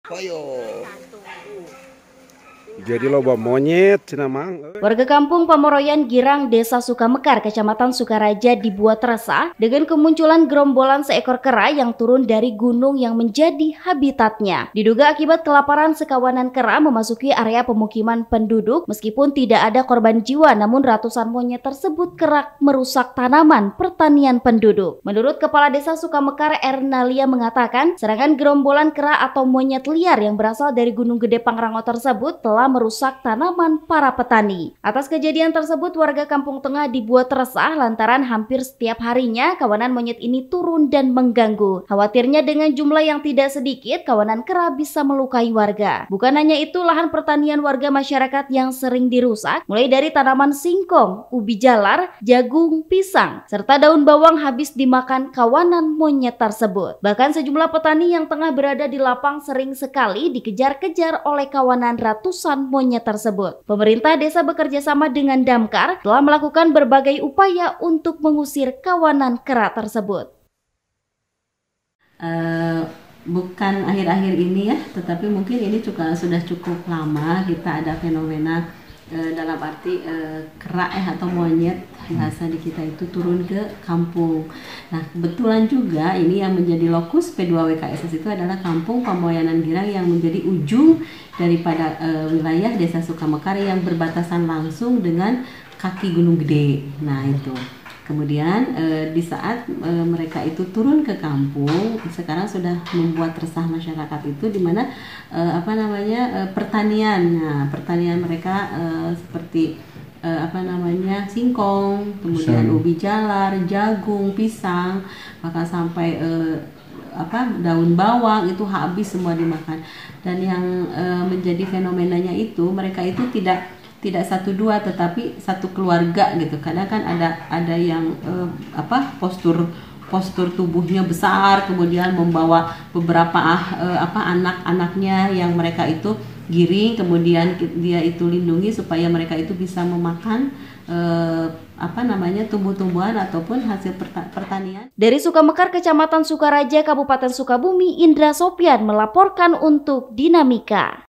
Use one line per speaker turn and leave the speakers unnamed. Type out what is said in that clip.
Koyo. Jadi loba monyet cenah mang.
Warga kampung Pamoroyan Girang, Desa Sukamekar, Kecamatan Sukaraja dibuat resah dengan kemunculan gerombolan seekor kera yang turun dari gunung yang menjadi habitatnya. Diduga akibat kelaparan, sekawanan kera memasuki area pemukiman penduduk. Meskipun tidak ada korban jiwa, namun ratusan monyet tersebut kerap merusak tanaman pertanian penduduk. Menurut Kepala Desa Sukamekar, Ernalia mengatakan, serangan gerombolan kera atau monyet liar yang berasal dari Gunung Gede Pangrango tersebut telah merusak tanaman para petani. Atas kejadian tersebut, warga Kampung Tengah dibuat resah lantaran hampir setiap harinya kawanan monyet ini turun dan mengganggu. Khawatirnya dengan jumlah yang tidak sedikit, kawanan kera bisa melukai warga. Bukan hanya itu, lahan pertanian warga masyarakat yang sering dirusak, mulai dari tanaman singkong, ubi jalar, jagung, pisang, serta daun bawang habis dimakan kawanan monyet tersebut. Bahkan sejumlah petani yang tengah berada di lapang sering sekali dikejar-kejar oleh kawanan ratusan monyet tersebut. Pemerintah desa bekerja sama dengan Damkar telah melakukan berbagai upaya untuk mengusir kawanan kera tersebut.
Bukan akhir-akhir ini ya, tetapi mungkin ini juga sudah cukup lama kita ada fenomena dalam arti kera atau monyet bahasa di kita itu turun ke kampung. Nah, kebetulan juga ini yang menjadi lokus P2WKSS itu adalah Kampung Pamoroyan Girang yang menjadi ujung daripada wilayah Desa Sukamekar yang berbatasan langsung dengan kaki Gunung Gede. Nah, itu. Kemudian di saat mereka itu turun ke kampung, sekarang sudah membuat resah masyarakat itu di mana pertanian. Nah, pertanian mereka seperti singkong, kemudian ubi jalar, jagung, pisang, bahkan sampai daun bawang itu habis semua dimakan. Dan yang menjadi fenomenanya itu mereka itu tidak satu dua tetapi satu keluarga gitu. Kadang kan ada yang postur tubuhnya besar, kemudian membawa beberapa anak-anaknya yang mereka itu giring, kemudian dia itu lindungi supaya mereka itu bisa memakan tumbuh-tumbuhan ataupun hasil pertanian.
Dari Sukamekar, Kecamatan Sukaraja, Kabupaten Sukabumi, Indra Sopyan melaporkan untuk Dinamika.